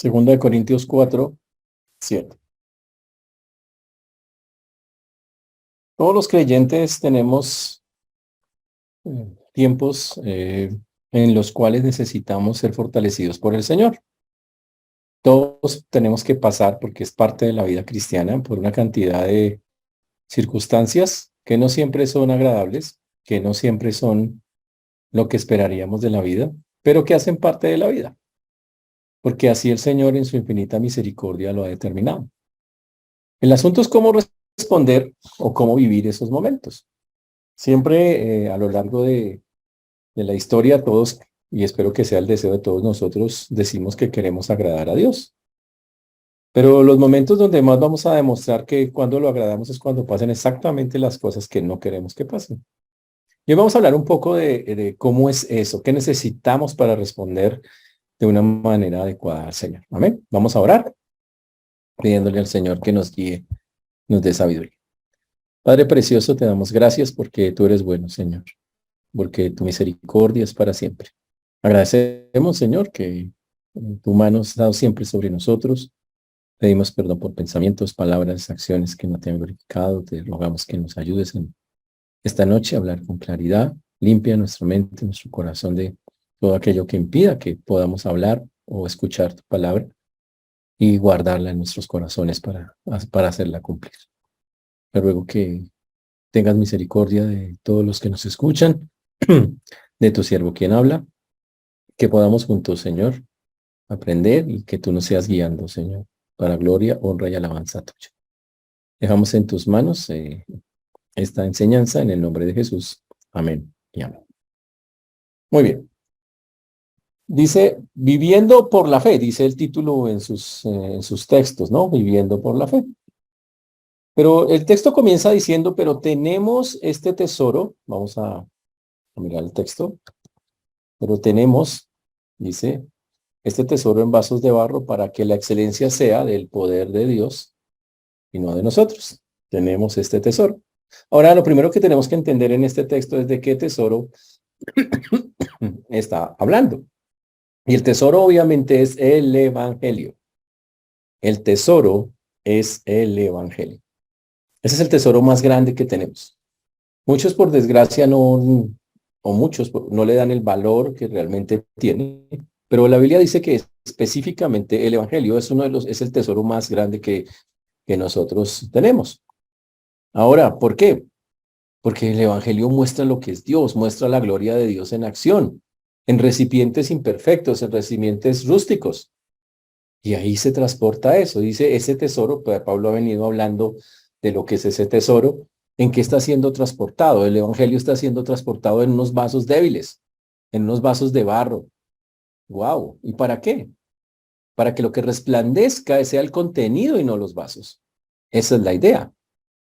Segunda de Corintios 4:7. Todos los creyentes tenemos tiempos en los cuales necesitamos ser fortalecidos por el Señor. Todos tenemos que pasar, porque es parte de la vida cristiana, por una cantidad de circunstancias que no siempre son agradables, que no siempre son lo que esperaríamos de la vida, pero que hacen parte de la vida, porque así el Señor en su infinita misericordia lo ha determinado. El asunto es cómo responder o cómo vivir esos momentos. Siempre a lo largo de la historia todos, y espero que sea el deseo de todos nosotros, decimos que queremos agradar a Dios. Pero los momentos donde más vamos a demostrar que cuando lo agradamos es cuando pasen exactamente las cosas que no queremos que pasen. Y hoy vamos a hablar un poco de cómo es eso, qué necesitamos para responder de una manera adecuada al Señor. Amén. Vamos a orar pidiéndole al Señor que nos guíe, nos dé sabiduría. Padre precioso, te damos gracias porque tú eres bueno, Señor, porque tu misericordia es para siempre. Agradecemos, Señor, que tu mano ha estado siempre sobre nosotros. Pedimos perdón por pensamientos, palabras, acciones que no te han glorificado. Te rogamos que nos ayudes en esta noche a hablar con claridad. Limpia nuestra mente, nuestro corazón de todo aquello que impida que podamos hablar o escuchar tu palabra y guardarla en nuestros corazones para hacerla cumplir. Te ruego que tengas misericordia de todos los que nos escuchan, de tu siervo quien habla, que podamos juntos, Señor, aprender y que tú nos seas guiando, Señor, para gloria, honra y alabanza tuya. Dejamos en tus manos esta enseñanza en el nombre de Jesús. Amén y amén. Muy bien. Dice, viviendo por la fe, dice el título en sus textos, ¿no? Viviendo por la fe. Pero el texto comienza diciendo, pero tenemos este tesoro, vamos a mirar el texto, pero tenemos, dice, este tesoro en vasos de barro para que la excelencia sea del poder de Dios y no de nosotros. Tenemos este tesoro. Ahora, lo primero que tenemos que entender en este texto es de qué tesoro está hablando. Y el tesoro obviamente es el Evangelio. El tesoro es el Evangelio. Ese es el tesoro más grande que tenemos. Muchos, por desgracia, muchos no le dan el valor que realmente tiene, pero la Biblia dice que específicamente el Evangelio es el tesoro más grande que nosotros tenemos. Ahora, ¿por qué? Porque el Evangelio muestra lo que es Dios, muestra la gloria de Dios en acción, en recipientes imperfectos, en recipientes rústicos. Y ahí se transporta eso. Dice, ese tesoro, pues Pablo ha venido hablando de lo que es ese tesoro, en qué está siendo transportado. El Evangelio está siendo transportado en unos vasos débiles, en unos vasos de barro. ¡Wow! ¿Y para qué? Para que lo que resplandezca sea el contenido y no los vasos. Esa es la idea.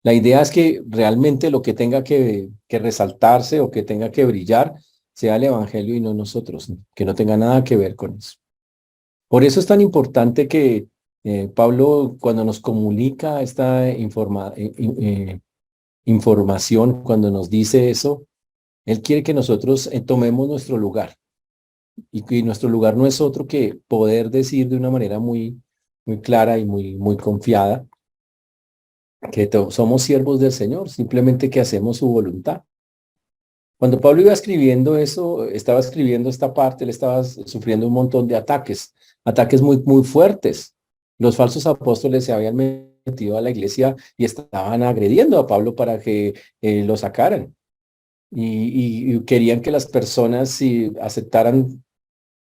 La idea es que realmente lo que tenga que resaltarse o que tenga que brillar sea el Evangelio y no nosotros, que no tenga nada que ver con eso. Por eso es tan importante que Pablo, cuando nos comunica esta información, cuando nos dice eso, él quiere que nosotros tomemos nuestro lugar. Y que nuestro lugar no es otro que poder decir de una manera muy clara y muy confiada que somos siervos del Señor, simplemente que hacemos su voluntad. Cuando Pablo iba escribiendo eso, estaba escribiendo esta parte, él estaba sufriendo un montón de ataques muy fuertes. Los falsos apóstoles se habían metido a la iglesia y estaban agrediendo a Pablo para que lo sacaran. Y querían que las personas, si aceptaran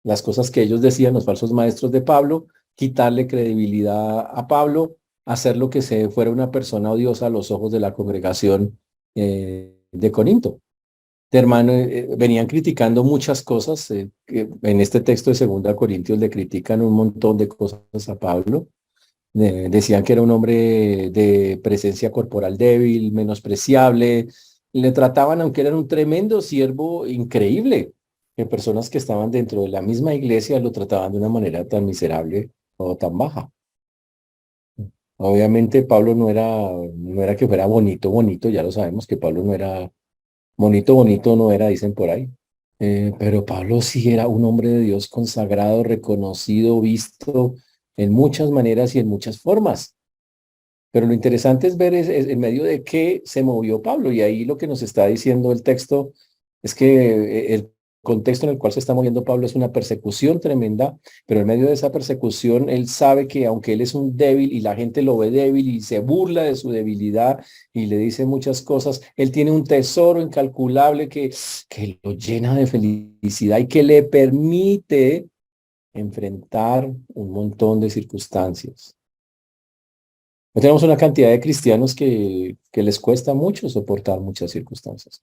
las cosas que ellos decían, los falsos maestros de Pablo, quitarle credibilidad a Pablo, hacer lo que se fuera una persona odiosa a los ojos de la congregación de Corinto. Hermano, venían criticando muchas cosas. Que en este texto de Segunda Corintios le critican un montón de cosas a Pablo. Decían que era un hombre de presencia corporal débil, menospreciable. Le trataban, aunque era un tremendo siervo, increíble, que personas que estaban dentro de la misma iglesia lo trataban de una manera tan miserable o tan baja. Obviamente Pablo no era que fuera bonito, ya lo sabemos que Pablo no era bonito, no era, dicen por ahí. Pero Pablo sí era un hombre de Dios consagrado, reconocido, visto, en muchas maneras y en muchas formas. Pero lo interesante es ver en medio de qué se movió Pablo. Y ahí lo que nos está diciendo el texto es que el contexto en el cual se está moviendo Pablo es una persecución tremenda, pero en medio de esa persecución él sabe que aunque él es un débil y la gente lo ve débil y se burla de su debilidad y le dice muchas cosas, él tiene un tesoro incalculable que lo llena de felicidad y que le permite enfrentar un montón de circunstancias. Hoy tenemos una cantidad de cristianos que les cuesta mucho soportar muchas circunstancias,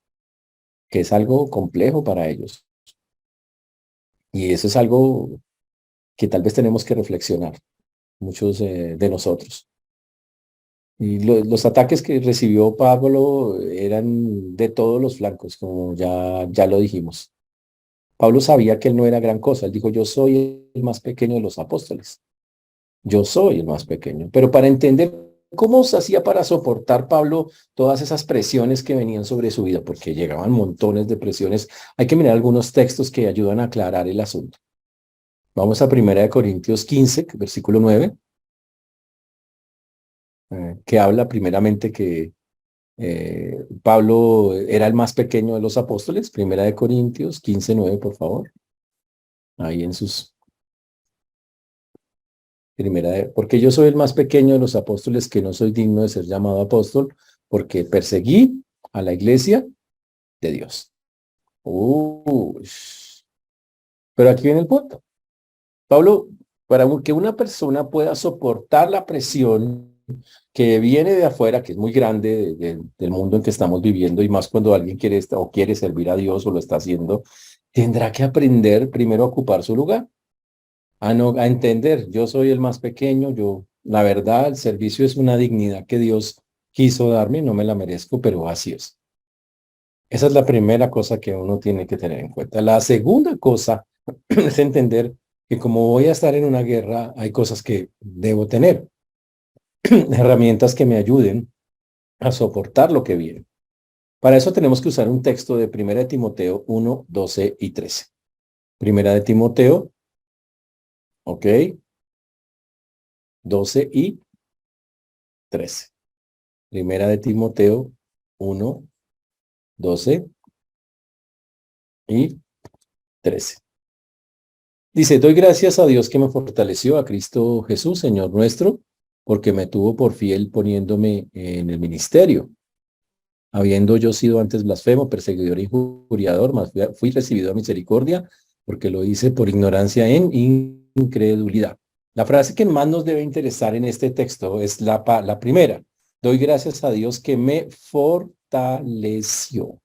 que es algo complejo para ellos. Y eso es algo que tal vez tenemos que reflexionar, muchos de nosotros. Y los ataques que recibió Pablo eran de todos los flancos, como ya lo dijimos. Pablo sabía que él no era gran cosa. Él dijo, yo soy el más pequeño de los apóstoles. Yo soy el más pequeño. Pero para entender cómo se hacía para soportar Pablo todas esas presiones que venían sobre su vida, porque llegaban montones de presiones, hay que mirar algunos textos que ayudan a aclarar el asunto. Vamos a 1 Corintios 15, versículo 9, que habla primeramente que Pablo era el más pequeño de los apóstoles. 1 Corintios 15, 9, por favor. Ahí en sus porque yo soy el más pequeño de los apóstoles, que no soy digno de ser llamado apóstol, porque perseguí a la iglesia de Dios. Pero aquí viene el punto. Pablo, para que una persona pueda soportar la presión que viene de afuera, que es muy grande del mundo en que estamos viviendo, y más cuando alguien quiere o quiere servir a Dios o lo está haciendo, tendrá que aprender primero a ocupar su lugar, a entender, yo soy el más pequeño, la verdad, el servicio es una dignidad que Dios quiso darme, no me la merezco, pero así es. Esa es la primera cosa que uno tiene que tener en cuenta. La segunda cosa es entender que como voy a estar en una guerra, hay cosas que debo tener, herramientas que me ayuden a soportar lo que viene. Para eso tenemos que usar un texto de 1 Timoteo 1, 12 y 13. Primera de Timoteo, ok, 12 y 13. Primera de Timoteo 1, 12 y 13. Dice, doy gracias a Dios que me fortaleció, a Cristo Jesús, Señor nuestro, porque me tuvo por fiel poniéndome en el ministerio. Habiendo yo sido antes blasfemo, perseguidor e injuriador, mas fui recibido a misericordia, porque lo hice por ignorancia en incredulidad. La frase que más nos debe interesar en este texto es la primera. Doy gracias a Dios que me fortaleció.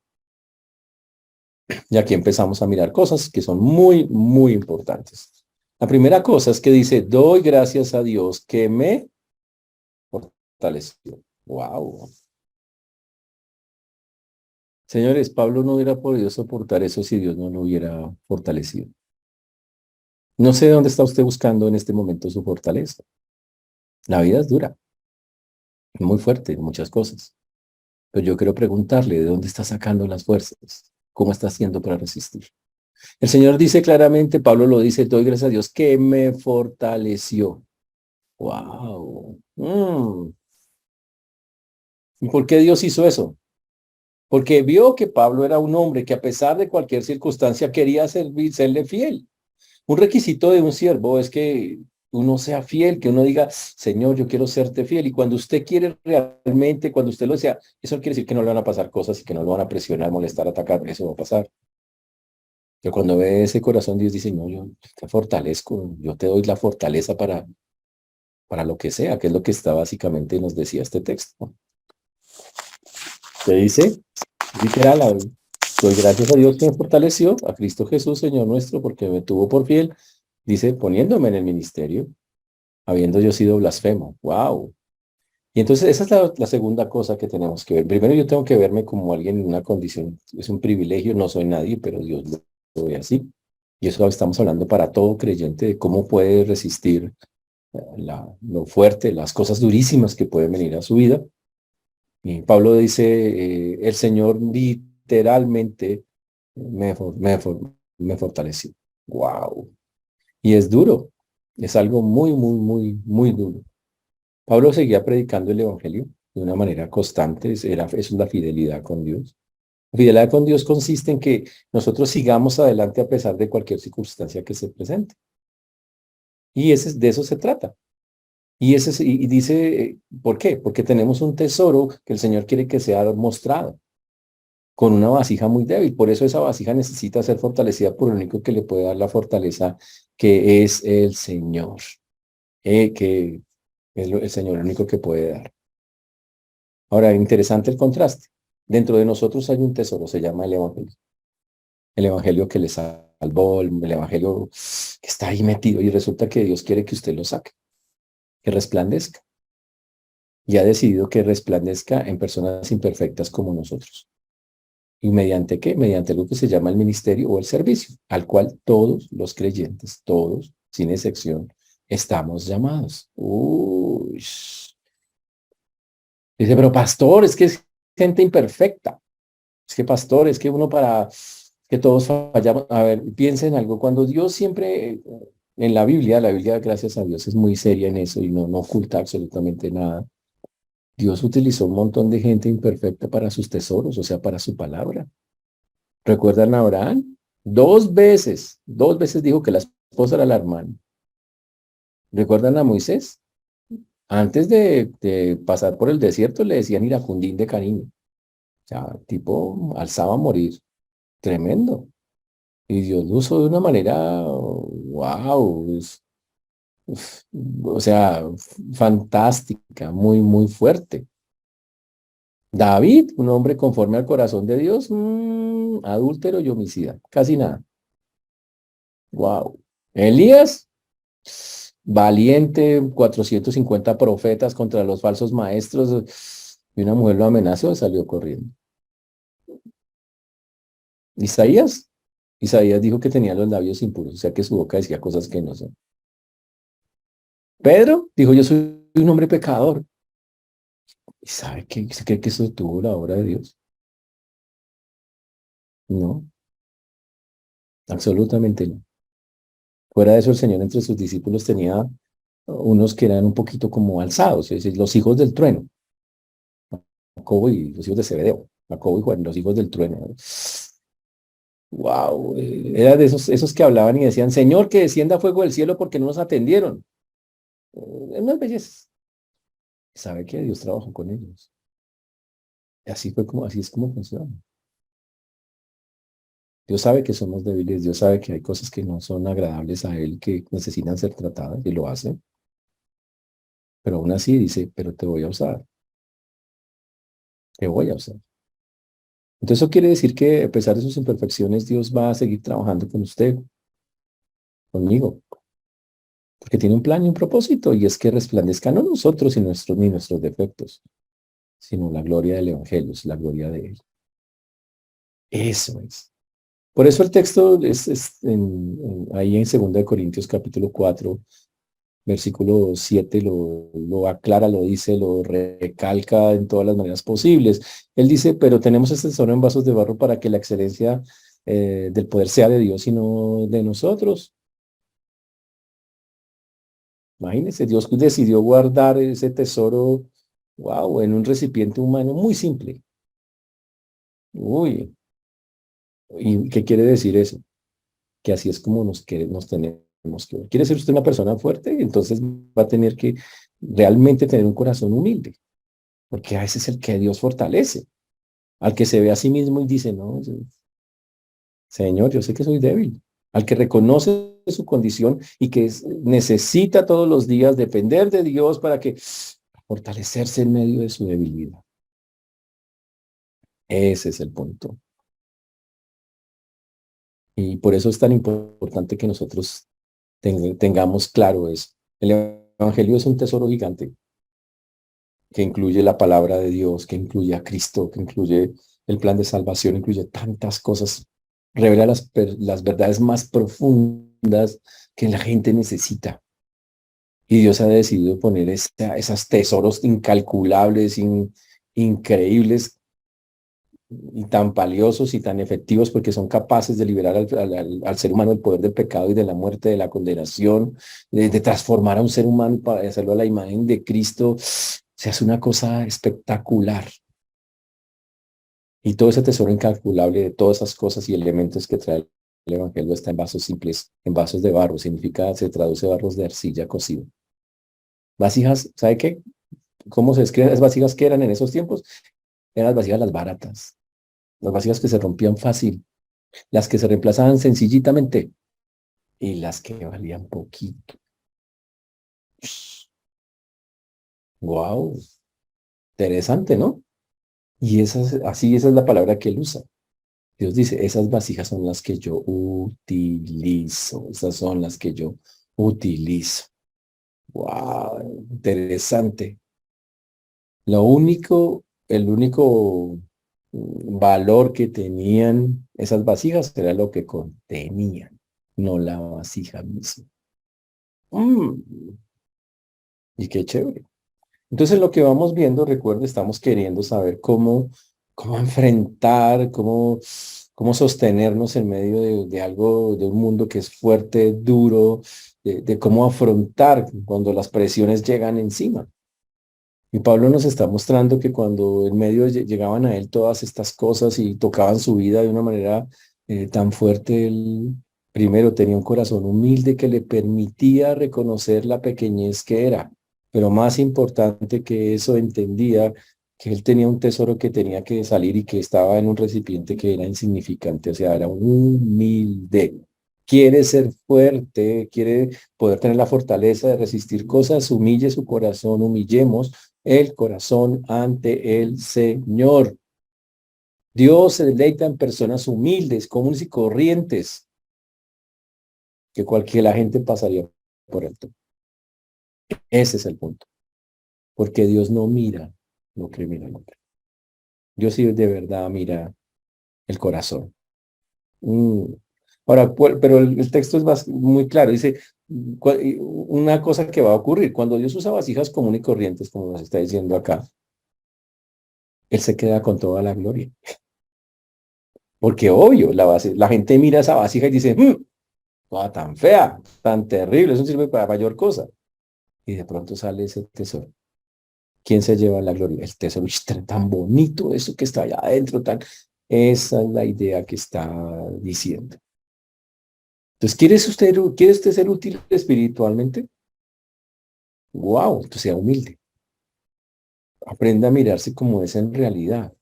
Y aquí empezamos a mirar cosas que son muy, muy importantes. La primera cosa es que dice, doy gracias a Dios que me fortaleció. Wow. Señores, Pablo no hubiera podido soportar eso si Dios no lo hubiera fortalecido. No sé de dónde está usted buscando en este momento su fortaleza. La vida es dura, muy fuerte en muchas cosas. Pero yo quiero preguntarle, ¿de dónde está sacando las fuerzas? ¿Cómo está haciendo para resistir? El Señor dice claramente, Pablo lo dice, doy gracias a Dios que me fortaleció. Wow. ¿Y por qué Dios hizo eso? Porque vio que Pablo era un hombre que a pesar de cualquier circunstancia quería serle fiel. Un requisito de un siervo es que uno sea fiel, que uno diga, Señor, yo quiero serte fiel. Y cuando usted quiere realmente, cuando usted lo sea, eso no quiere decir que no le van a pasar cosas y que no lo van a presionar, molestar, atacar. Eso va a pasar. Pero cuando ve ese corazón, Dios dice, no, yo te fortalezco, yo te doy la fortaleza para lo que sea, que es lo que está básicamente nos decía este texto. ¿Qué dice? Literal, doy gracias a Dios que me fortaleció, a Cristo Jesús, Señor nuestro, porque me tuvo por fiel, dice, poniéndome en el ministerio, habiendo yo sido blasfemo. ¡Wow! Y entonces esa es la segunda cosa que tenemos que ver. Primero yo tengo que verme como alguien en una condición, es un privilegio, no soy nadie, pero Dios lo ve así. Y eso estamos hablando para todo creyente de cómo puede resistir lo fuerte, las cosas durísimas que pueden venir a su vida. Y Pablo dice, el Señor literalmente me fortaleció. Wow. Y es duro. Es algo muy, muy, muy, muy duro. Pablo seguía predicando el evangelio de una manera constante, eso es la fidelidad con Dios. La fidelidad con Dios consiste en que nosotros sigamos adelante a pesar de cualquier circunstancia que se presente. Y de eso se trata. Y dice, ¿por qué? Porque tenemos un tesoro que el Señor quiere que sea mostrado con una vasija muy débil. Por eso esa vasija necesita ser fortalecida por el único que le puede dar la fortaleza, que es el Señor, que es el Señor el único que puede dar. Ahora, interesante el contraste. Dentro de nosotros hay un tesoro, se llama el Evangelio. El Evangelio que le salvó, el Evangelio que está ahí metido y resulta que Dios quiere que usted lo saque, que resplandezca. Y ha decidido que resplandezca en personas imperfectas como nosotros. ¿Y mediante qué? Mediante lo que se llama el ministerio o el servicio, al cual todos los creyentes, todos, sin excepción, estamos llamados. Uy. Dice, pero pastor, es que es gente imperfecta. Es que pastor, es que uno para que todos fallamos. A ver, piensen en algo. Cuando Dios siempre, en la Biblia, gracias a Dios, es muy seria en eso y no oculta absolutamente nada. Dios utilizó un montón de gente imperfecta para sus tesoros, o sea, para su palabra. ¿Recuerdan a Abraham? Dos veces dijo que la esposa era la hermana. ¿Recuerdan a Moisés? Antes de pasar por el desierto le decían iracundín de cariño. O sea, tipo, alzaba a morir. Tremendo. Y Dios lo usó de una manera, wow, o sea, fantástica, muy, muy fuerte. David, un hombre conforme al corazón de Dios, adúltero y homicida, casi nada. Wow. Elías, valiente, 450 profetas contra los falsos maestros, y una mujer lo amenazó y salió corriendo. Isaías, Isaías dijo que tenía los labios impuros, o sea que su boca decía cosas que no son. Pedro dijo, yo soy un hombre pecador. ¿Y sabe qué? ¿Se cree que eso tuvo la obra de Dios? No, absolutamente no. Fuera de eso, el Señor entre sus discípulos tenía unos que eran un poquito como alzados, es decir, los hijos del trueno, Jacobo y los hijos de Zebedeo, Jacobo y Juan, los hijos del trueno. Wow, era de esos que hablaban y decían, Señor, que descienda fuego del cielo porque no nos atendieron. Unas bellezas. ¿Sabe que Dios trabajó con ellos? Y así es como funciona. Dios sabe que somos débiles, Dios sabe que hay cosas que no son agradables a Él, que necesitan ser tratadas y lo hace, pero aún así dice, pero te voy a usar, te voy a usar. Entonces eso quiere decir que a pesar de sus imperfecciones, Dios va a seguir trabajando con usted, conmigo, porque tiene un plan y un propósito, y es que resplandezcan no nosotros ni nuestros defectos, sino la gloria del Evangelio, es la gloria de Él. Eso es. Por eso el texto ahí en 2 Corintios capítulo 4, versículo 7 lo aclara, lo dice, lo recalca en todas las maneras posibles. Él dice, pero tenemos este tesoro en vasos de barro para que la excelencia del poder sea de Dios y no de nosotros. Imagínense, Dios decidió guardar ese tesoro, wow, en un recipiente humano muy simple. Uy, ¿y qué quiere decir eso? Que así es como nos tenemos que ver. ¿Quiere ser usted una persona fuerte? Entonces va a tener que realmente tener un corazón humilde, porque a ese es el que Dios fortalece, al que se ve a sí mismo y dice, no, Señor, yo sé que soy débil, al que reconoce su condición y que necesita todos los días depender de Dios para que fortalecerse en medio de su debilidad. Ese es el punto. Y por eso es tan importante que nosotros tengamos claro eso. El Evangelio es un tesoro gigante que incluye la palabra de Dios, que incluye a Cristo, que incluye el plan de salvación, incluye tantas cosas. Revela las verdades más profundas que la gente necesita. Y Dios ha decidido poner esos tesoros incalculables, increíbles, y tan valiosos y tan efectivos porque son capaces de liberar al ser humano del poder del pecado y de la muerte, de la condenación, de transformar a un ser humano para hacerlo a la imagen de Cristo. Se hace una cosa espectacular. Y todo ese tesoro incalculable de todas esas cosas y elementos que trae el Evangelio está en vasos simples, en vasos de barro. Significa, se traduce barros de arcilla cocido. Vasijas, ¿sabe qué? ¿Cómo se escriben las vasijas que eran en esos tiempos? Eran las vasijas las baratas, las vasijas que se rompían fácil, las que se reemplazaban sencillitamente y las que valían poquito. Wow, interesante, ¿no? Y esa es la palabra que él usa. Dios dice, esas vasijas son las que yo utilizo, esas son las que yo utilizo. Wow, interesante. El único valor que tenían esas vasijas era lo que contenían, no la vasija misma. Mm, y qué chévere. Entonces lo que vamos viendo, recuerda, estamos queriendo saber cómo enfrentar, cómo sostenernos en medio de algo, de un mundo que es fuerte, duro, de cómo afrontar cuando las presiones llegan encima. Y Pablo nos está mostrando que cuando en medio llegaban a él todas estas cosas y tocaban su vida de una manera tan fuerte, él primero tenía un corazón humilde que le permitía reconocer la pequeñez que era, pero más importante que eso entendía que él tenía un tesoro que tenía que salir y que estaba en un recipiente que era insignificante, o sea, era humilde. Quiere ser fuerte, quiere poder tener la fortaleza de resistir cosas, humille su corazón, humillemos el corazón ante el Señor. Dios se deleita en personas humildes, comunes y corrientes, que cualquier gente pasaría por alto. Ese es el punto. Porque Dios no mira lo que mira el hombre. Dios sí de verdad mira el corazón. Mm. Ahora, pero el texto es muy claro. Dice, una cosa que va a ocurrir. Cuando Dios usa vasijas comunes y corrientes, como nos está diciendo acá, Él se queda con toda la gloria. Porque obvio, la gente mira esa vasija y dice, toda tan fea, tan terrible, eso no sirve para mayor cosa. Y de pronto sale ese tesoro. ¿Quién se lleva la gloria? El tesoro. Uy, tan bonito eso que está allá adentro, tan. Esa es la idea que está diciendo. Entonces, quiere usted ser útil espiritualmente? Wow, entonces sea humilde. Aprenda a mirarse como es en realidad,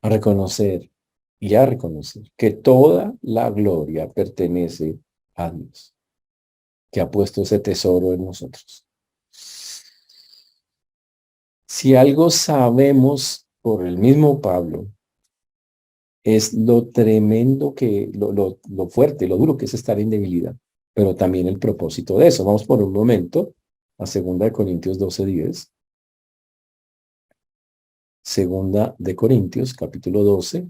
a reconocer y a reconocer que toda la gloria pertenece a Dios, que ha puesto ese tesoro en nosotros. Si algo sabemos por el mismo Pablo, es lo tremendo lo fuerte, lo duro que es estar en debilidad, pero también el propósito de eso. Vamos por un momento a 2 Corintios 12:10. 2 capítulo 12,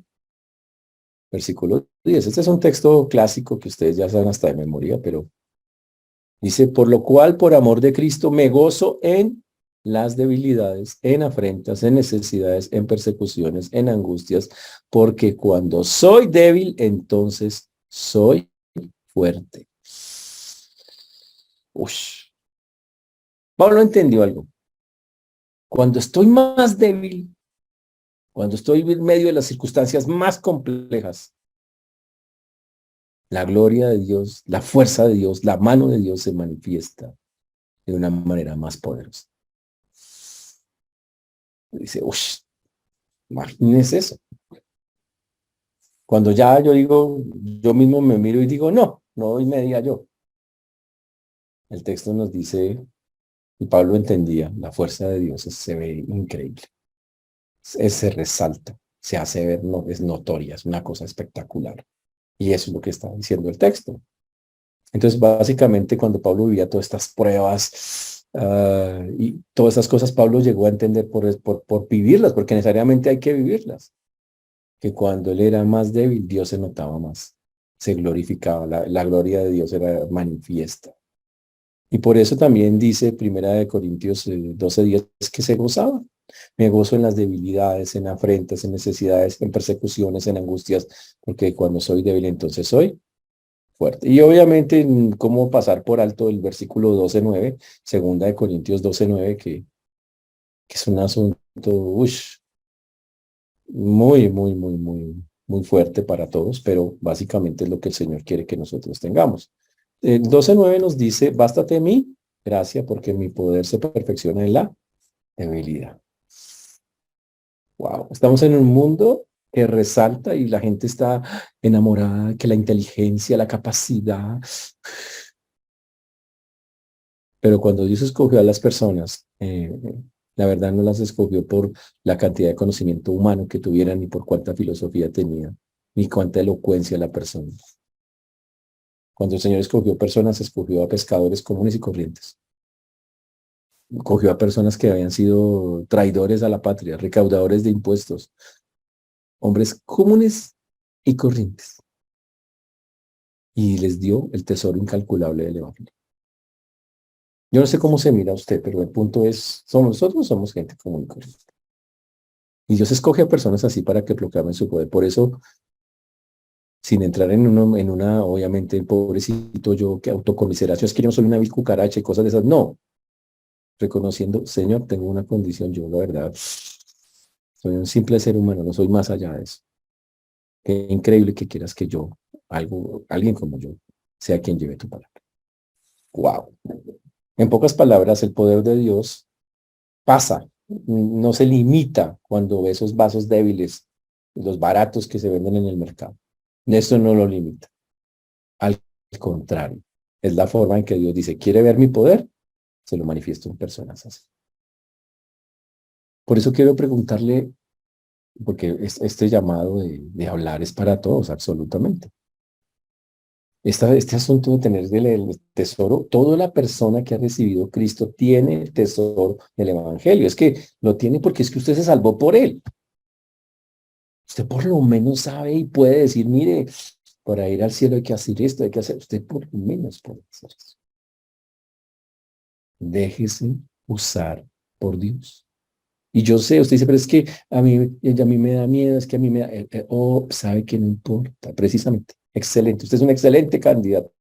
versículo 10. Este es un texto clásico que ustedes ya saben hasta de memoria, pero dice, por lo cual, por amor de Cristo, me gozo en las debilidades, en afrentas, en necesidades, en persecuciones, en angustias, porque cuando soy débil, entonces soy fuerte. Ush. Pablo entendió algo. Cuando estoy más débil, cuando estoy en medio de las circunstancias más complejas, la gloria de Dios, la fuerza de Dios, la mano de Dios se manifiesta de una manera más poderosa. Dice, uff, imagínese eso. Cuando ya yo digo, yo mismo me miro y digo, no doy media yo. El texto nos dice, y Pablo entendía, la fuerza de Dios se ve increíble. Se resalta, se hace ver, no, es notoria, es una cosa espectacular. Y eso es lo que está diciendo el texto. Entonces, básicamente, cuando Pablo vivía todas estas pruebas y todas estas cosas, Pablo llegó a entender por vivirlas, porque necesariamente hay que vivirlas. Que cuando él era más débil, Dios se notaba más, se glorificaba, la gloria de Dios era manifiesta. Y por eso también dice 1 Corintios 12:10 que se gozaba. Me gozo en las debilidades, en afrentas, en necesidades, en persecuciones, en angustias, porque cuando soy débil, entonces soy fuerte. Y obviamente, ¿cómo pasar por alto el versículo 12:9, segunda de Corintios 12:9, que es un asunto, muy, muy, muy, muy, muy fuerte para todos, pero básicamente es lo que el Señor quiere que nosotros tengamos. El 12:9 nos dice, bástate de mí, gracia, porque mi poder se perfecciona en la debilidad. Wow, estamos en un mundo que resalta y la gente está enamorada, que la inteligencia, la capacidad, pero cuando Dios escogió a las personas, la verdad no las escogió por la cantidad de conocimiento humano que tuvieran, ni por cuánta filosofía tenían, ni cuánta elocuencia la persona. Cuando el Señor escogió personas, escogió a pescadores comunes y corrientes. Cogió a personas que habían sido traidores a la patria, recaudadores de impuestos, hombres comunes y corrientes. Y les dio el tesoro incalculable del Evangelio. Yo no sé cómo se mira usted, pero el punto es, nosotros somos gente común y corriente. Y Dios escoge a personas así para que proclamen su poder. Por eso, sin entrar en una, obviamente, pobrecito yo, que autocomiseración, es que yo no soy una vil cucaracha y cosas de esas. No, reconociendo, Señor, tengo una condición, yo la verdad, soy un simple ser humano, no soy más allá de eso. Qué increíble que quieras que yo, alguien como yo, sea quien lleve tu palabra. Wow. En pocas palabras, el poder de Dios pasa, no se limita cuando ve esos vasos débiles, los baratos que se venden en el mercado. Esto no lo limita. Al contrario, es la forma en que Dios dice, ¿quiere ver mi poder? Se lo manifiesto en personas así. Por eso quiero preguntarle, porque este llamado de hablar es para todos, absolutamente. Este asunto de tener el tesoro, toda la persona que ha recibido Cristo tiene el tesoro del Evangelio. Es que lo tiene porque es que usted se salvó por él. Usted por lo menos sabe y puede decir, mire, para ir al cielo hay que hacer esto, hay que hacer. Usted por lo menos puede hacer eso. Déjese usar por Dios. Y yo sé, usted dice, pero es que a mí me da miedo, es que a mí me da, sabe que no importa, precisamente. Excelente, usted es un excelente candidato.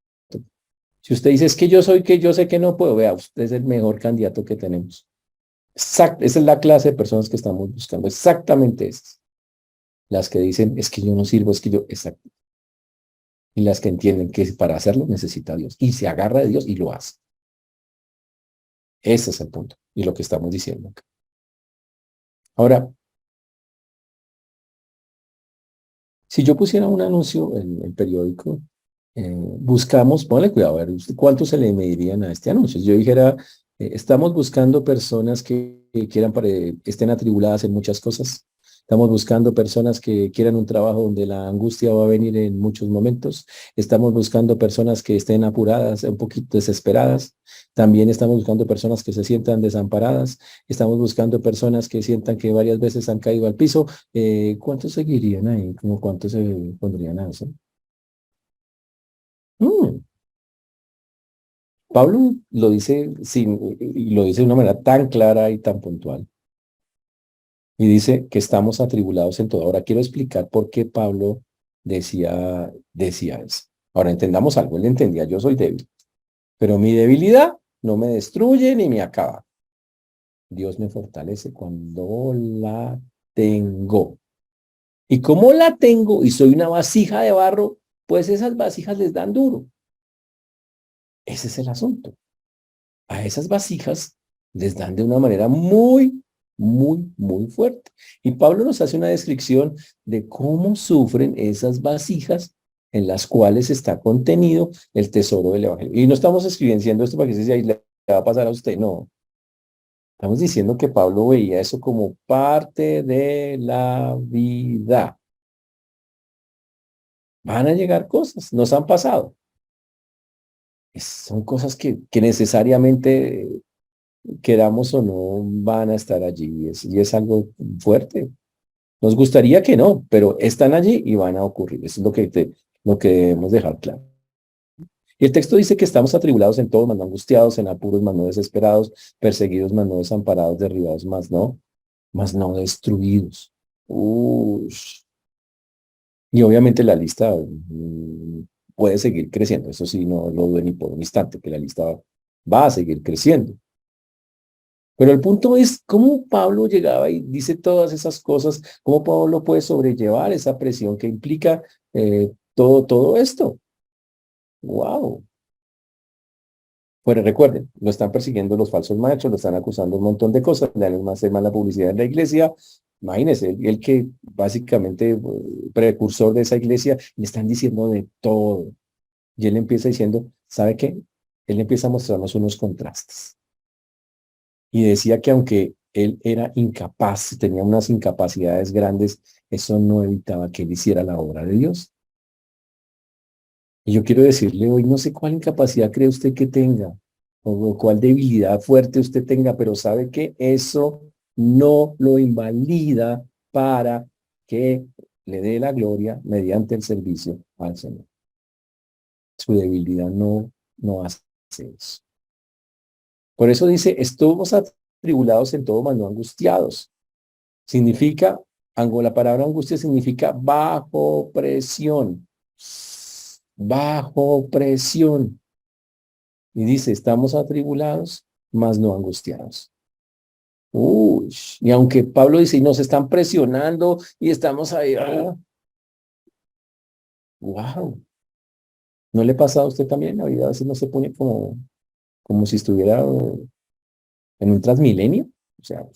Si usted dice, es que yo soy que yo sé que no puedo, vea, usted es el mejor candidato que tenemos. Exacto, esa es la clase de personas que estamos buscando, exactamente esas. Las que dicen, es que yo no sirvo, es que yo, exacto. Y las que entienden que para hacerlo necesita a Dios. Y se agarra de Dios y lo hace. Ese es el punto. Y lo que estamos diciendo acá. Ahora, si yo pusiera un anuncio en el periódico, buscamos, ponle cuidado, a ver, ¿cuánto se le medirían a este anuncio? Si yo dijera, estamos buscando personas que quieran, estén atribuladas en muchas cosas. Estamos buscando personas que quieran un trabajo donde la angustia va a venir en muchos momentos. Estamos buscando personas que estén apuradas, un poquito desesperadas. También estamos buscando personas que se sientan desamparadas. Estamos buscando personas que sientan que varias veces han caído al piso. ¿Cuántos seguirían ahí? ¿Cómo cuántos se pondrían a eso? Mm, Pablo lo dice y lo dice de una manera tan clara y tan puntual. Y dice que estamos atribulados en todo. Ahora quiero explicar por qué Pablo decía eso. Ahora entendamos algo. Él entendía, yo soy débil, pero mi debilidad no me destruye ni me acaba. Dios me fortalece cuando la tengo. Y como la tengo y soy una vasija de barro, pues esas vasijas les dan duro. Ese es el asunto. A esas vasijas les dan de una manera muy, muy, muy fuerte. Y Pablo nos hace una descripción de cómo sufren esas vasijas en las cuales está contenido el tesoro del Evangelio. Y no estamos escribiendo esto para que se diga, le va a pasar a usted, no. Estamos diciendo que Pablo veía eso como parte de la vida. Van a llegar cosas, nos han pasado. Son cosas que necesariamente queramos o no, van a estar allí y es algo fuerte. Nos gustaría que no, pero están allí y van a ocurrir. Eso es lo que debemos dejar claro. Y el texto dice que estamos atribulados en todo, mas no angustiados, en apuros, mas no desesperados, perseguidos, mas no desamparados, derribados, mas no mas no destruidos. Ush. Y obviamente la lista puede seguir creciendo. Eso sí, no lo dudo ni por un instante, que la lista va a seguir creciendo. Pero el punto es cómo Pablo llegaba y dice todas esas cosas, cómo Pablo puede sobrellevar esa presión que implica todo esto. ¡Wow! Pues recuerden, lo están persiguiendo los falsos maestros, lo están acusando un montón de cosas, le dan más mala publicidad en la iglesia. Imagínense, el que básicamente precursor de esa iglesia, le están diciendo de todo. Y él empieza diciendo, ¿sabe qué? Él empieza a mostrarnos unos contrastes. Y decía que aunque él era incapaz, tenía unas incapacidades grandes, eso no evitaba que él hiciera la obra de Dios. Y yo quiero decirle hoy, no sé cuál incapacidad cree usted que tenga, o cuál debilidad fuerte usted tenga, pero sabe que eso no lo invalida para que le dé la gloria mediante el servicio al Señor. Su debilidad no hace eso. Por eso dice, estuvimos atribulados en todo, mas no angustiados. Significa, la palabra angustia significa bajo presión. Bajo presión. Y dice, estamos atribulados, mas no angustiados. Uy, y aunque Pablo dice, y nos están presionando y estamos ahí, wow, ¿no le pasa a usted también? La vida a veces no se pone como si estuviera en un transmilenio. O sea,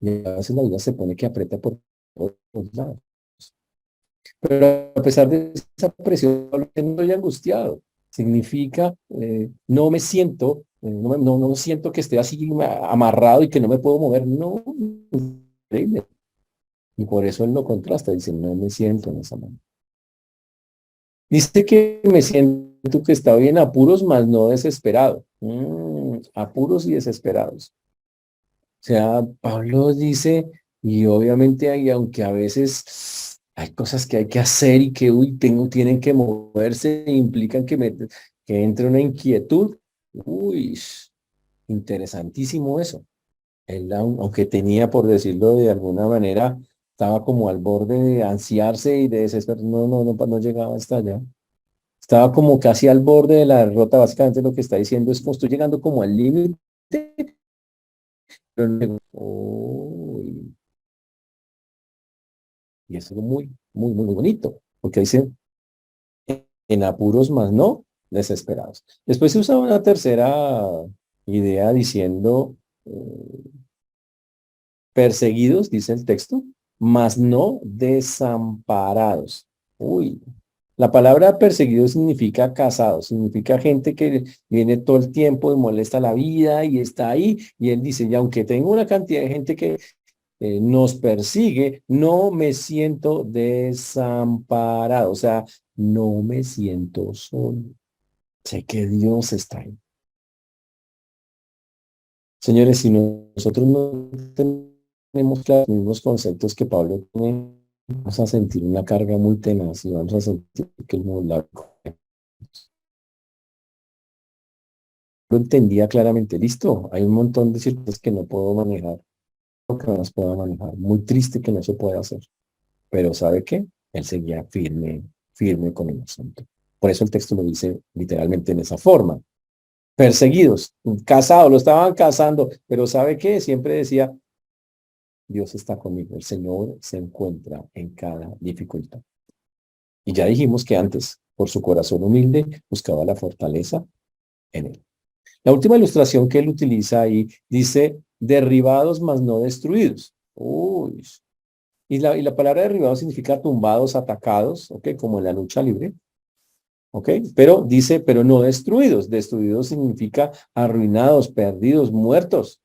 y a veces la vida se pone que aprieta por todos lados. Pero a pesar de esa presión, no estoy angustiado. Significa, no me siento, no siento que esté así amarrado y que no me puedo mover. No, increíble. Y por eso él lo contrasta, dice, no me siento en esa manera. Dice que me siento que estoy en apuros, mas no desesperado. Apuros y desesperados. O sea, Pablo dice, y obviamente hay, aunque a veces hay cosas que hay que hacer y que tienen que moverse, e implican que entre una inquietud. Uy, interesantísimo eso. Él, aunque tenía, por decirlo de alguna manera, estaba como al borde de ansiarse y de desesperar. No llegaba hasta allá. Estaba como casi al borde de la derrota. Básicamente lo que está diciendo es como estoy llegando como al límite. Pero uy, y eso es muy bonito, porque dice, en apuros más no, desesperados. Después se usa una tercera idea diciendo, perseguidos, dice el texto, mas no desamparados. Uy, la palabra perseguido significa casado, significa gente que viene todo el tiempo y molesta la vida y está ahí. Y él dice, y aunque tengo una cantidad de gente que nos persigue, no me siento desamparado, o sea, no me siento solo. Sé que Dios está ahí. Señores, si nosotros no tenemos los mismos conceptos que Pablo tiene, vamos a sentir una carga muy tenaz y vamos a sentir que el mundo lo entendía claramente. Listo, hay un montón de circunstancias que no puedo manejar, o que no las puedo manejar. Muy triste que no se pueda hacer. Pero ¿sabe qué? Él seguía firme con el asunto. Por eso el texto lo dice literalmente en esa forma. Perseguidos, casados, lo estaban cazando, pero ¿sabe qué? Siempre decía, Dios está conmigo, el Señor se encuentra en cada dificultad. Y ya dijimos que antes, por su corazón humilde, buscaba la fortaleza en él. La última ilustración que él utiliza ahí dice, derribados mas no destruidos. Uy, y la palabra derribado significa tumbados, atacados, ¿ok? Como en la lucha libre, ¿ok? Pero dice, pero no destruidos. Destruidos significa arruinados, perdidos, muertos.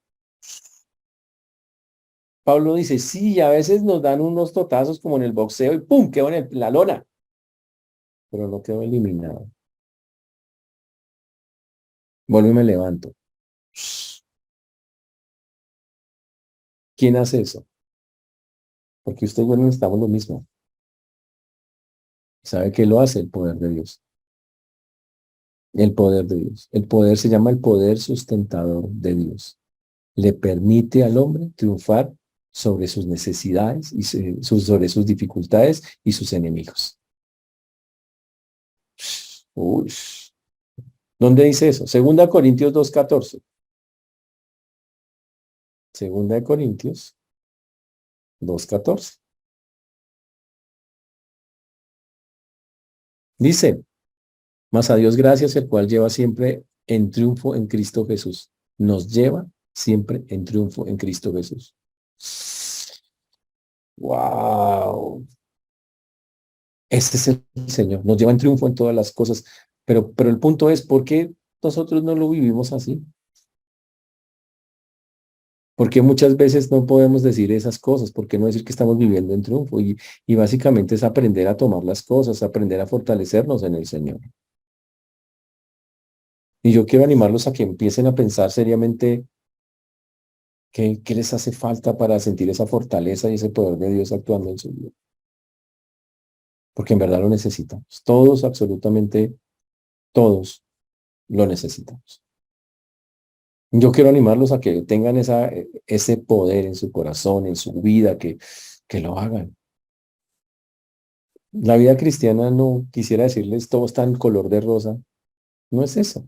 Pablo dice, sí, a veces nos dan unos totazos como en el boxeo y ¡pum! Quedo en la lona, pero no quedo eliminado. Vuelvo y me levanto. ¿Quién hace eso? Porque usted y yo no necesitamos lo mismo. ¿Sabe qué lo hace? El poder de Dios. El poder de Dios. El poder se llama el poder sustentador de Dios. le permite al hombre triunfar sobre sus necesidades y sobre sus dificultades y sus enemigos. Uy. ¿Dónde dice eso? Segunda Corintios 2:14. Segunda de Corintios 2:14. Dice, mas a Dios gracias, el cual lleva siempre en triunfo en Cristo Jesús. Nos lleva siempre en triunfo en Cristo Jesús. Wow. Ese es el Señor. Nos lleva en triunfo en todas las cosas. Pero el punto es, ¿por qué nosotros no lo vivimos así? Porque muchas veces no podemos decir esas cosas, porque no decir que estamos viviendo en triunfo y básicamente es aprender a tomar las cosas, aprender a fortalecernos en el Señor. Y yo quiero animarlos a que empiecen a pensar seriamente qué les hace falta para sentir esa fortaleza y ese poder de Dios actuando en su vida. Porque en verdad lo necesitamos. Todos, absolutamente todos lo necesitamos. Yo quiero animarlos a que tengan ese poder en su corazón, en su vida, que lo hagan. La vida cristiana no quisiera decirles todo está en color de rosa. No es eso.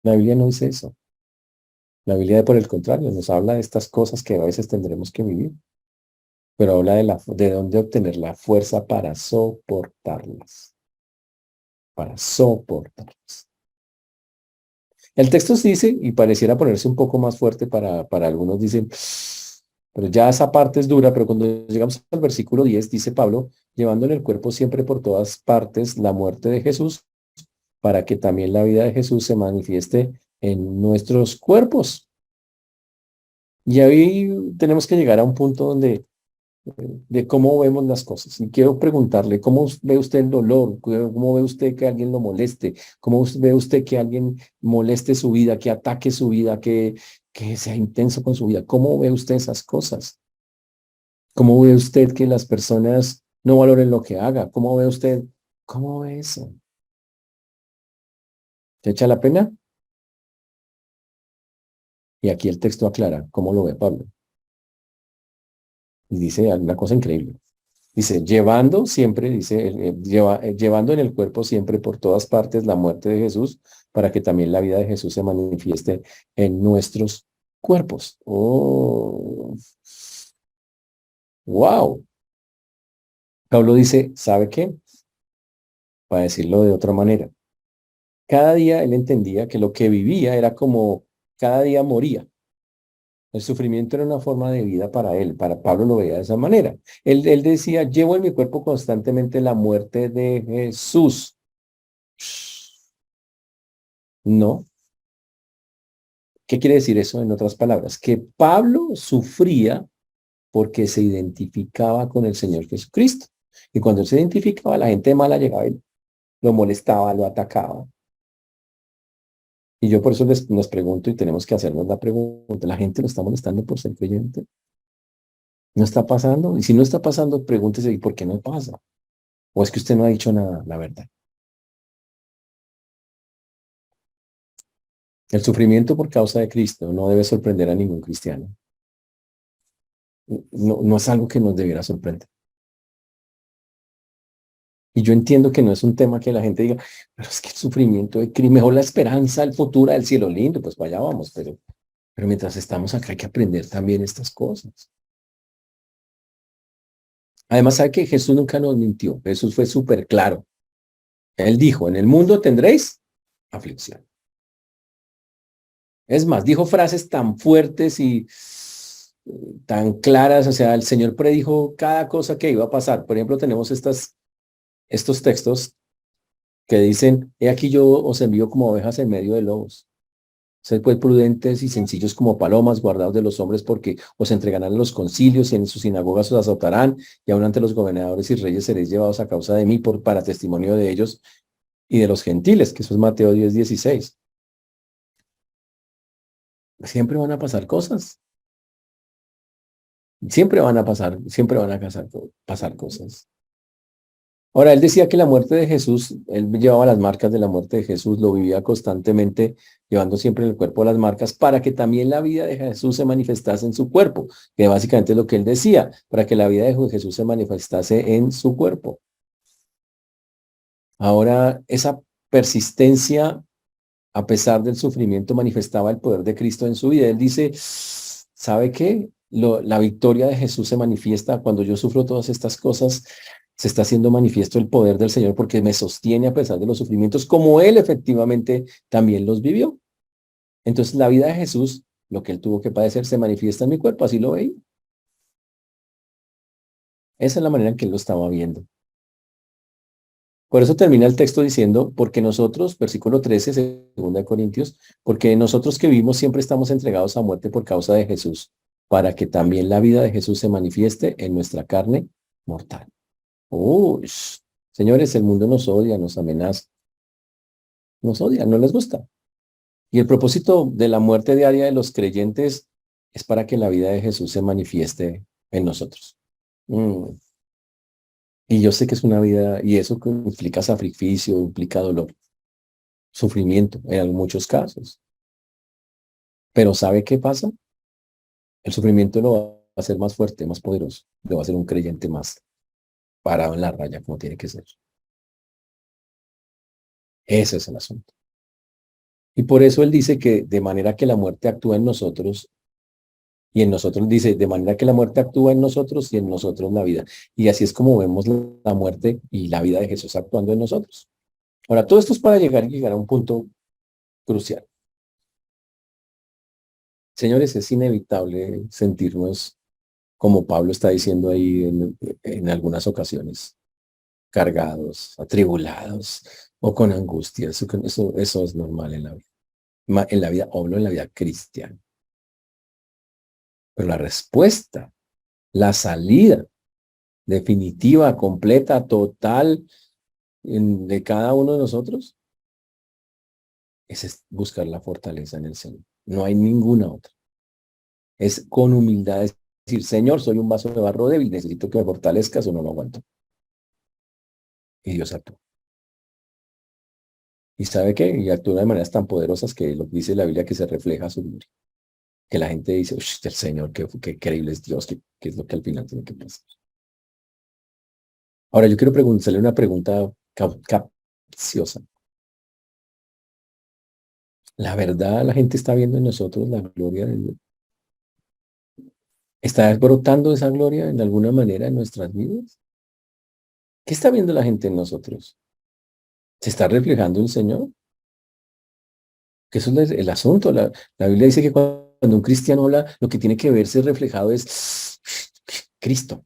La Biblia no dice eso. La Biblia, por el contrario, nos habla de estas cosas que a veces tendremos que vivir, pero habla de dónde obtener la fuerza para soportarlas, para soportarlas. El texto dice, y pareciera ponerse un poco más fuerte para algunos, dicen, pero ya esa parte es dura, pero cuando llegamos al versículo 10, dice Pablo, llevando en el cuerpo siempre por todas partes la muerte de Jesús, para que también la vida de Jesús se manifieste en nuestros cuerpos. Y ahí tenemos que llegar a un punto de cómo vemos las cosas. Y quiero preguntarle, ¿cómo ve usted el dolor? ¿Cómo ve usted que alguien lo moleste? ¿Cómo ve usted que alguien moleste su vida, que ataque su vida, que sea intenso con su vida? ¿Cómo ve usted esas cosas? ¿Cómo ve usted que las personas no valoren lo que haga? ¿Cómo ve usted? ¿Cómo ve eso? ¿Te echa la pena? Y aquí el texto aclara cómo lo ve Pablo. Y dice una cosa increíble. Dice, llevando siempre, dice, llevando en el cuerpo siempre por todas partes la muerte de Jesús, para que también la vida de Jesús se manifieste en nuestros cuerpos. Oh, wow. Pablo dice, ¿sabe qué? Para decirlo de otra manera. Cada día él entendía que lo que vivía era como cada día moría. El sufrimiento era una forma de vida para él. Para Pablo lo veía de esa manera. Él decía, llevo en mi cuerpo constantemente la muerte de Jesús. No. ¿Qué quiere decir eso en otras palabras? Que Pablo sufría porque se identificaba con el Señor Jesucristo. Y cuando él se identificaba, la gente mala llegaba y lo molestaba, lo atacaba. Y yo por eso nos pregunto y tenemos que hacernos la pregunta, ¿la gente lo está molestando por ser creyente? ¿No está pasando? Y si no está pasando, pregúntese, ¿y por qué no pasa? ¿O es que usted no ha dicho nada, la verdad? El sufrimiento por causa de Cristo no debe sorprender a ningún cristiano. No, no es algo que nos debiera sorprender. Y yo entiendo que no es un tema que la gente diga, pero es que el sufrimiento de Cristo, mejor la esperanza, el futuro del cielo lindo, pues vaya vamos, pero mientras estamos acá hay que aprender también estas cosas. Además, sabe que Jesús nunca nos mintió, Jesús fue súper claro. Él dijo, en el mundo tendréis aflicción. Es más, dijo frases tan fuertes y tan claras, o sea, el Señor predijo cada cosa que iba a pasar. Por ejemplo, tenemos estos textos que dicen, he aquí yo os envío como ovejas en medio de lobos. Sed pues prudentes y sencillos como palomas, guardados de los hombres, porque os entregarán a los concilios y en sus sinagogas os azotarán, y aun ante los gobernadores y reyes seréis llevados a causa de mí para testimonio de ellos y de los gentiles, que eso es Mateo 10:16. Siempre van a pasar cosas, siempre van a pasar cosas. Ahora, él decía que la muerte de Jesús, él llevaba las marcas de la muerte de Jesús, lo vivía constantemente, llevando siempre en el cuerpo las marcas, para que también la vida de Jesús se manifestase en su cuerpo, que básicamente es lo que él decía, para que la vida de Jesús se manifestase en su cuerpo. Ahora, esa persistencia, a pesar del sufrimiento, manifestaba el poder de Cristo en su vida. Él dice, ¿sabe qué? La victoria de Jesús se manifiesta cuando yo sufro todas estas cosas. Se está haciendo manifiesto el poder del Señor porque me sostiene a pesar de los sufrimientos, como Él efectivamente también los vivió. Entonces, la vida de Jesús, lo que Él tuvo que padecer, se manifiesta en mi cuerpo, así lo veía. Esa es la manera en que Él lo estaba viendo. Por eso termina el texto diciendo, porque nosotros, versículo 13, 2 Corintios, porque nosotros que vivimos siempre estamos entregados a muerte por causa de Jesús, para que también la vida de Jesús se manifieste en nuestra carne mortal. Uy, señores, el mundo nos odia, nos amenaza, nos odia, no les gusta. Y el propósito de la muerte diaria de los creyentes es para que la vida de Jesús se manifieste en nosotros. Mm. Y yo sé que es una vida, y eso implica sacrificio, implica dolor, sufrimiento en muchos casos. Pero ¿sabe qué pasa? El sufrimiento lo va a hacer más fuerte, más poderoso. Lo va a hacer un creyente más parado en la raya, como tiene que ser. Ese es el asunto. Y por eso él dice que de manera que la muerte actúa en nosotros, y en nosotros dice, de manera que la muerte actúa en nosotros y en nosotros la vida. Y así es como vemos la muerte y la vida de Jesús actuando en nosotros. Ahora, todo esto es para llegar a un punto crucial. Señores, es inevitable sentirnos, como Pablo está diciendo ahí en algunas ocasiones, cargados, atribulados o con angustia. Eso es normal en la vida. En la vida, hablo en la vida cristiana. Pero la respuesta, la salida definitiva, completa, total de cada uno de nosotros, es buscar la fortaleza en el Señor. No hay ninguna otra. Es con humildad decir, Señor, soy un vaso de barro débil, necesito que me fortalezcas o no lo aguanto. Y Dios actúa. ¿Y sabe qué? Y actúa de maneras tan poderosas que lo que dice la Biblia que se refleja su gloria. Que la gente dice, uy, el Señor, qué increíble es Dios, qué es lo que al final tiene que pasar. Ahora, yo quiero preguntarle una pregunta capciosa. ¿La verdad la gente está viendo en nosotros la gloria de Dios? ¿Está brotando esa gloria en alguna manera en nuestras vidas? ¿Qué está viendo la gente en nosotros? ¿Se está reflejando el Señor? Que eso es el asunto. La Biblia dice que cuando un cristiano habla, lo que tiene que verse reflejado es Cristo.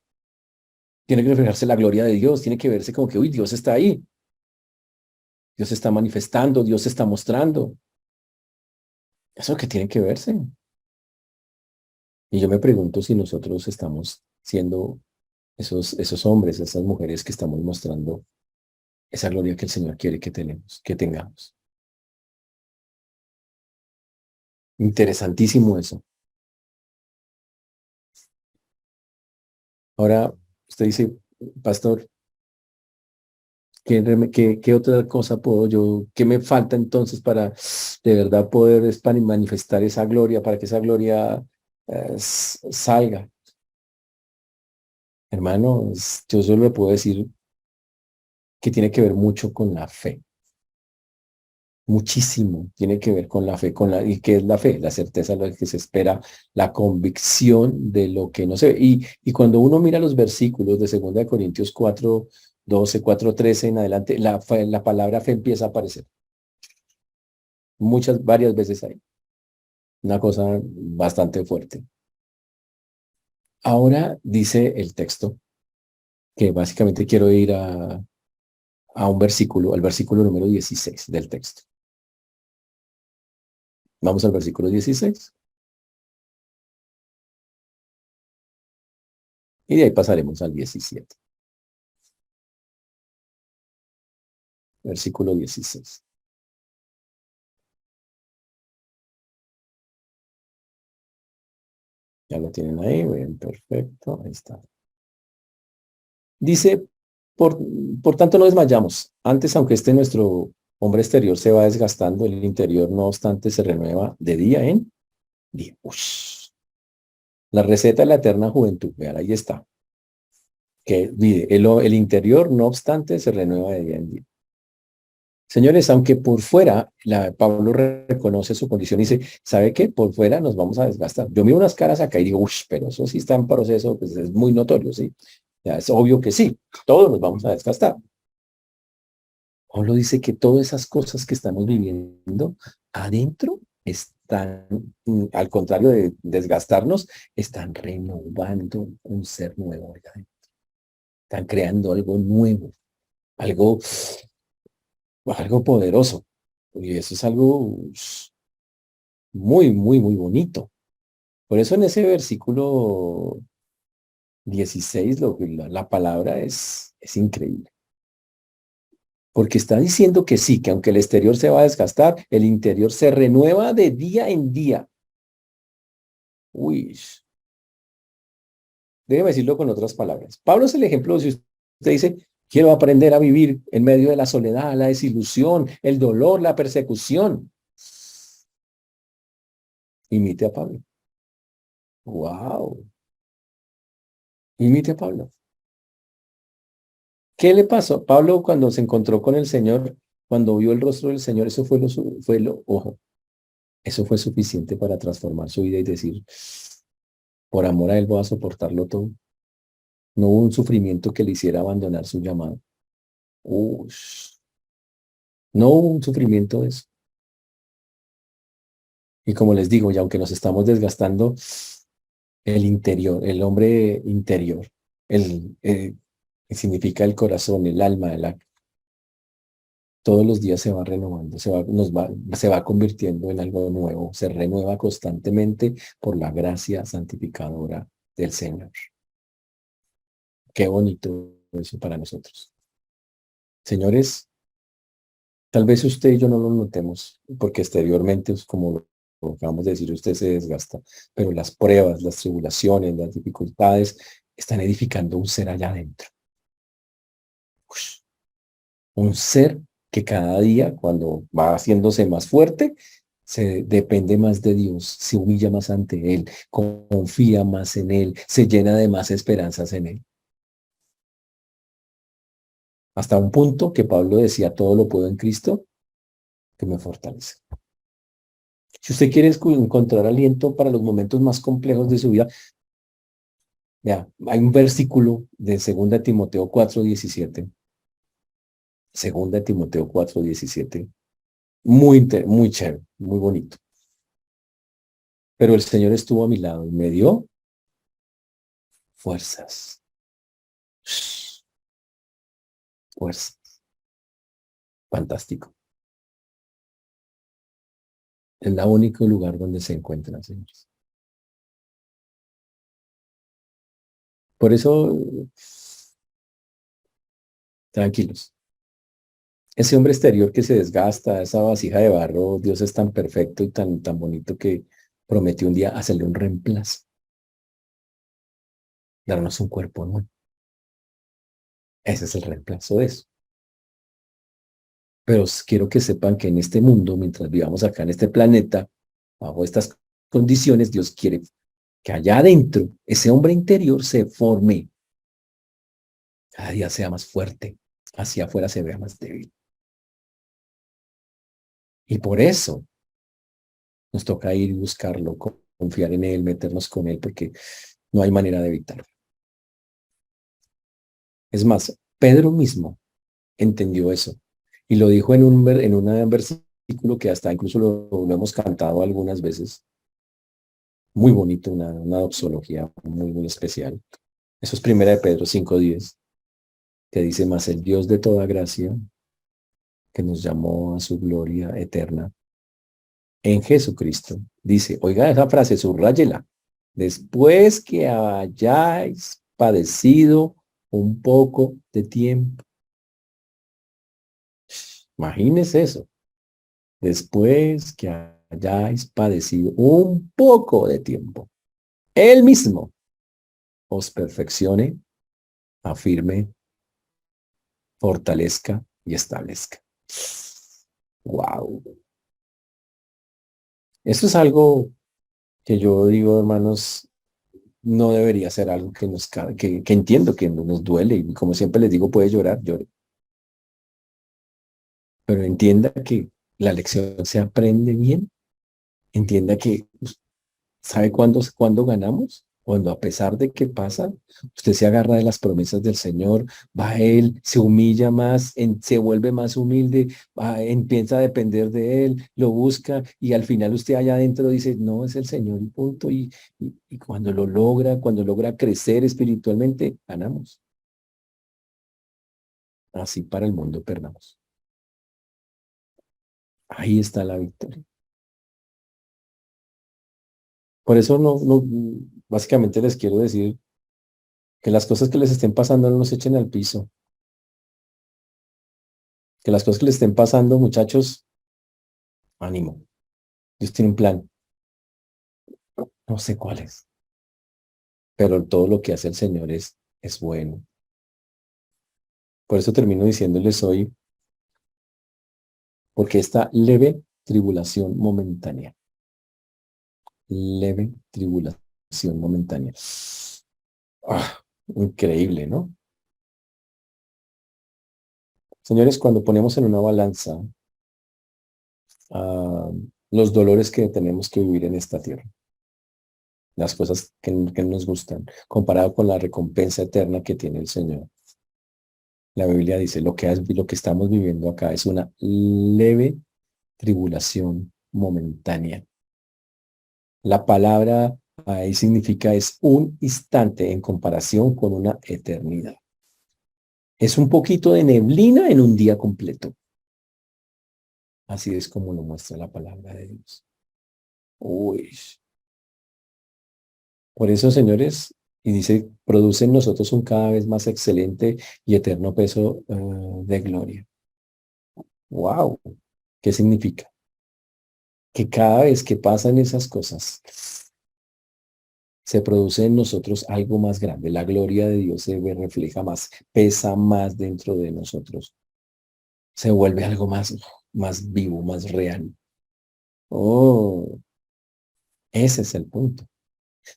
Tiene que reflejarse la gloria de Dios. Tiene que verse como que, uy, Dios está ahí. Dios está manifestando, Dios está mostrando. Eso es lo que tiene que verse. Y yo me pregunto si nosotros estamos siendo esos hombres, esas mujeres que estamos mostrando esa gloria que el Señor quiere que tengamos. Interesantísimo eso. Ahora, usted dice, pastor, ¿qué otra cosa puedo yo, qué me falta entonces para de verdad poder manifestar esa gloria, para que esa gloria salga? Hermano, yo solo le puedo decir que tiene que ver mucho con la fe. Muchísimo tiene que ver con la fe, ¿y qué es la fe? La certeza de lo que se espera, la convicción de lo que no se ve. Y cuando uno mira los versículos de 2 Corintios 4:12, 4:13 en adelante, la palabra fe empieza a aparecer varias veces ahí. Una cosa bastante fuerte. Ahora dice el texto que básicamente quiero ir a un versículo, al versículo número 16 del texto. Vamos al versículo 16. Y de ahí pasaremos al 17. Versículo 16. Ya lo tienen ahí, bien, perfecto, ahí está. Dice, Por, por tanto, no desmayamos. Antes, aunque nuestro hombre exterior se va desgastando, el interior, no obstante, se renueva de día en día. Ush. La receta de la eterna juventud, vean, ahí está. Que mire, el interior, no obstante, se renueva de día en día. Señores, aunque por fuera, Pablo reconoce su condición y dice, ¿sabe qué? Por fuera nos vamos a desgastar. Yo miro unas caras acá y digo, uff, pero eso sí está en proceso, pues es muy notorio, ¿sí? Ya es obvio que sí, todos nos vamos a desgastar. Pablo dice que todas esas cosas que estamos viviendo adentro están, al contrario de desgastarnos, están renovando un ser nuevo. Oiga. Están creando algo nuevo, algo, algo poderoso. Y eso es algo muy, muy, muy bonito. Por eso en ese versículo 16 la palabra es increíble. Porque está diciendo que sí, que aunque el exterior se va a desgastar, el interior se renueva de día en día. Uy, déjeme decirlo con otras palabras. Pablo es el ejemplo, si usted dice, quiero aprender a vivir en medio de la soledad, la desilusión, el dolor, la persecución. Imite a Pablo. Wow. Imite a Pablo. ¿Qué le pasó? Pablo cuando se encontró con el Señor, cuando vio el rostro del Señor, eso ojo, eso fue suficiente para transformar su vida y decir, por amor a Él voy a soportarlo todo. No hubo un sufrimiento que le hiciera abandonar su llamado. Ush. No hubo un sufrimiento de eso. Y como les digo, y aunque nos estamos desgastando, el interior, el hombre interior, que significa el corazón, el alma, todos los días se va renovando, se va convirtiendo en algo nuevo, se renueva constantemente por la gracia santificadora del Señor. Qué bonito eso para nosotros. Señores, tal vez usted y yo no lo notemos, porque exteriormente, como lo acabamos de decir, usted se desgasta, pero las pruebas, las tribulaciones, las dificultades están edificando un ser allá adentro. Ush. Un ser que cada día, cuando va haciéndose más fuerte, se depende más de Dios, se humilla más ante Él, confía más en Él, se llena de más esperanzas en Él. Hasta un punto que Pablo decía, todo lo puedo en Cristo que me fortalece. Si usted quiere encontrar aliento para los momentos más complejos de su vida, vea, hay un versículo de 2 Timoteo 4:17. 2 Timoteo 4:17. Muy chévere, muy bonito. Pero el Señor estuvo a mi lado y me dio fuerzas. Fuerzas. Fantástico. Es el único lugar donde se encuentran, señores. Por eso, tranquilos. Ese hombre exterior que se desgasta, esa vasija de barro, Dios es tan perfecto y tan bonito que prometió un día hacerle un reemplazo, darnos un cuerpo nuevo. Ese es el reemplazo de eso. Pero quiero que sepan que en este mundo, mientras vivamos acá en este planeta, bajo estas condiciones, Dios quiere que allá adentro, ese hombre interior se forme, cada día sea más fuerte, hacia afuera se vea más débil. Y por eso nos toca ir y buscarlo, confiar en Él, meternos con Él, porque no hay manera de evitarlo. Es más, Pedro mismo entendió eso y lo dijo en un versículo que hasta incluso lo hemos cantado algunas veces. Muy bonito, una doxología muy, muy especial. Eso es primera de Pedro 5:10, que dice, más el Dios de toda gracia, que nos llamó a su gloria eterna en Jesucristo. Dice, oiga esa frase, subráyela. Después que hayáis padecido un poco de tiempo. Imagínese eso. Después que hayáis padecido un poco de tiempo. Él mismo os perfeccione, afirme fortalezca y establezca. Wow. Esto es algo que yo digo, hermanos, no debería ser algo que que entiendo que nos duele y como siempre les digo, puede llorar, llore, pero entienda que la lección se aprende bien, entienda que ¿sabe cuándo ganamos? Cuando a pesar de que pasa, usted se agarra de las promesas del Señor, va a Él, se humilla más, se vuelve más humilde, empieza a depender de Él, lo busca y al final usted allá adentro dice, no, es el Señor y punto. Y cuando logra crecer espiritualmente, ganamos. Así para el mundo perdamos. Ahí está la victoria. Por eso básicamente les quiero decir que las cosas que les estén pasando no los echen al piso. Que las cosas que les estén pasando, muchachos, ánimo. Dios tiene un plan. No sé cuál es, pero todo lo que hace el Señor es bueno. Por eso termino diciéndoles hoy, porque esta leve tribulación momentánea. Ah, increíble, ¿no? Señores, cuando ponemos en una balanza ah, los dolores que tenemos que vivir en esta tierra, las cosas que nos gustan, comparado con la recompensa eterna que tiene el Señor. La Biblia dice, lo que estamos viviendo acá es una leve tribulación momentánea. La palabra ahí significa es un instante en comparación con una eternidad. Es un poquito de neblina en un día completo. Así es como lo muestra la palabra de Dios. Uy. Por eso, señores, y dice, produce en nosotros un cada vez más excelente y eterno peso de gloria. Wow. ¿Qué significa? Que cada vez que pasan esas cosas, se produce en nosotros algo más grande. La gloria de Dios se refleja más, pesa más dentro de nosotros. Se vuelve algo más vivo, más real. Oh, ese es el punto.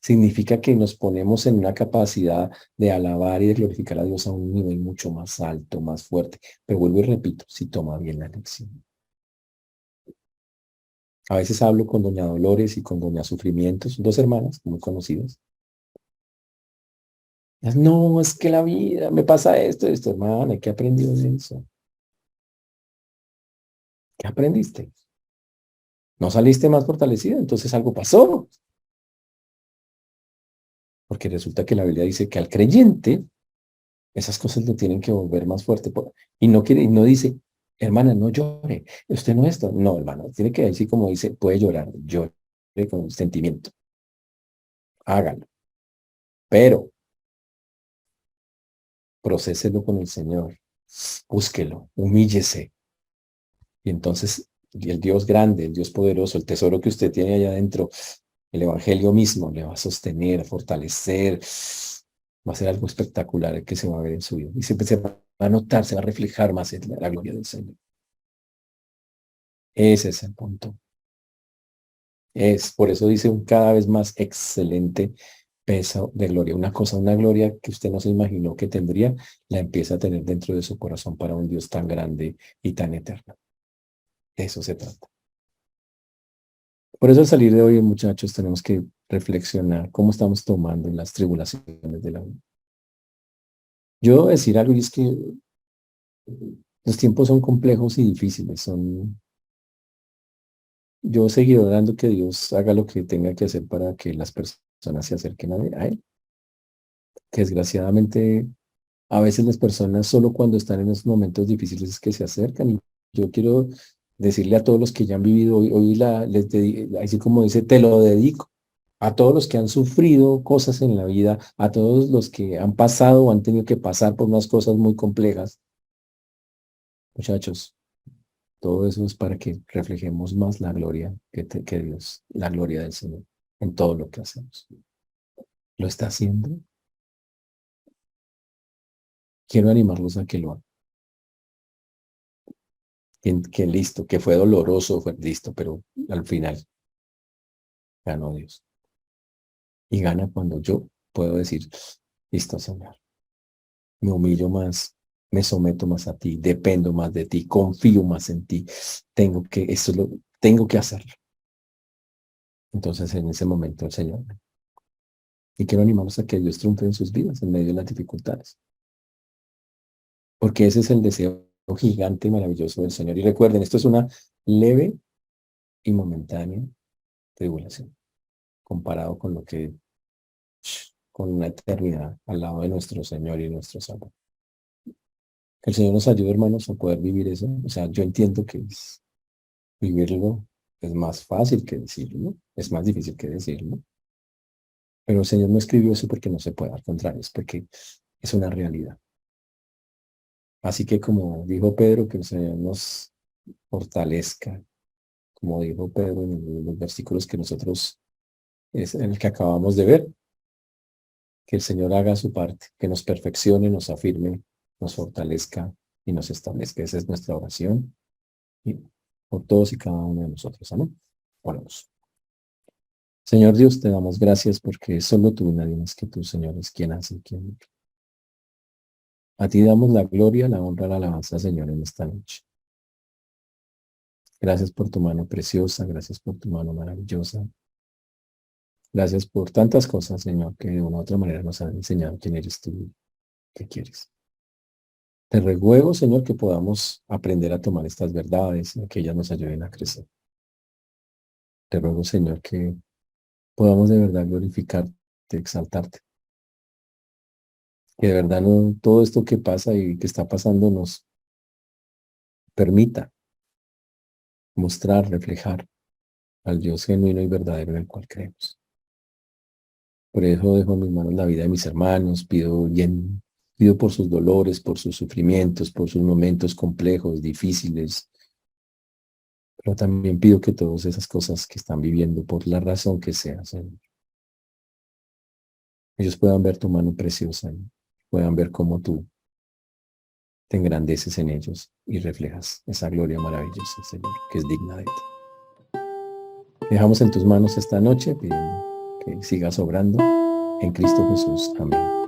Significa que nos ponemos en una capacidad de alabar y de glorificar a Dios a un nivel mucho más alto, más fuerte. Pero vuelvo y repito, si toma bien la lección. A veces hablo con doña Dolores y con doña Sufrimientos, dos hermanas muy conocidas. No, es que la vida me pasa esto, hermana, ¿qué aprendió de eso? ¿Qué aprendiste? ¿No saliste más fortalecida? Entonces algo pasó. Porque resulta que la Biblia dice que al creyente esas cosas lo tienen que volver más fuerte. Y no dice, hermana, no llore. Usted no esto. No, hermano, tiene que decir como dice, puede llorar, llore con sentimiento. Hágalo. Pero procéselo con el Señor. Búsquelo, humíllese. Y entonces el Dios grande, el Dios poderoso, el tesoro que usted tiene allá adentro, el Evangelio mismo le va a sostener, a fortalecer, va a ser algo espectacular el que se va a ver en su vida. Y siempre se va a notar, se va a reflejar más en la gloria del Señor. Ese es el punto. Por eso dice un cada vez más excelente peso de gloria. Una cosa, una gloria que usted no se imaginó que tendría, la empieza a tener dentro de su corazón para un Dios tan grande y tan eterno. De eso se trata. Por eso al salir de hoy, muchachos, tenemos que reflexionar cómo estamos tomando las tribulaciones de la vida. Yo debo decir algo y es que los tiempos son complejos y difíciles. Yo seguiré orando que Dios haga lo que tenga que hacer para que las personas se acerquen a Él. Que desgraciadamente a veces las personas solo cuando están en esos momentos difíciles es que se acercan. Y yo quiero decirle a todos los que ya han vivido hoy así como dice, te lo dedico. A todos los que han sufrido cosas en la vida, a todos los que han pasado o han tenido que pasar por unas cosas muy complejas, muchachos, todo eso es para que reflejemos más la gloria que Dios, la gloria del Señor en todo lo que hacemos. ¿Lo está haciendo? Quiero animarlos a que lo hagan. que listo, que fue doloroso, fue listo, pero al final ganó Dios. Y gana cuando yo puedo decir, listo, Señor, me humillo más, me someto más a ti, dependo más de ti, confío más en ti, tengo que hacerlo. Entonces en ese momento el Señor. Y quiero animarlos a que Dios triunfe en sus vidas en medio de las dificultades. Porque ese es el deseo gigante y maravilloso del Señor. Y recuerden, esto es una leve y momentánea tribulación, comparado con con una eternidad al lado de nuestro Señor y nuestro Salvador. Que el Señor nos ayude, hermanos, a poder vivir eso. O sea, yo entiendo que vivirlo es más fácil que decirlo, es más difícil que decirlo. Pero el Señor no escribió eso porque no se pueda, al contrario, es porque es una realidad. Así que como dijo Pedro, que el Señor nos fortalezca, como dijo Pedro en los versículos que nosotros, es en el que acabamos de ver, que el Señor haga su parte, que nos perfeccione, nos afirme, nos fortalezca y nos establezca. Esa es nuestra oración y por todos y cada uno de nosotros. Amén. Oremos. Señor Dios, te damos gracias porque solo tú, nadie más que tú, Señor, es quien hace y quien vive. A ti damos la gloria, la honra, la alabanza, Señor, en esta noche. Gracias por tu mano preciosa, gracias por tu mano maravillosa. Gracias por tantas cosas, Señor, que de una u otra manera nos han enseñado quién eres tú y qué quieres. Te ruego, Señor, que podamos aprender a tomar estas verdades y que ellas nos ayuden a crecer. Te ruego, Señor, que podamos de verdad glorificarte, exaltarte. Que de verdad todo esto que pasa y que está pasando nos permita mostrar, reflejar al Dios genuino y verdadero en el cual creemos. Por eso dejo en mis manos la vida de mis hermanos, pido por sus dolores, por sus sufrimientos, por sus momentos complejos, difíciles, pero también pido que todas esas cosas que están viviendo, por la razón que sea, Señor, ellos puedan ver tu mano preciosa y puedan ver cómo tú te engrandeces en ellos y reflejas esa gloria maravillosa, Señor, que es digna de ti. Dejamos en tus manos esta noche pidiendo que sigas obrando en Cristo Jesús. Amén.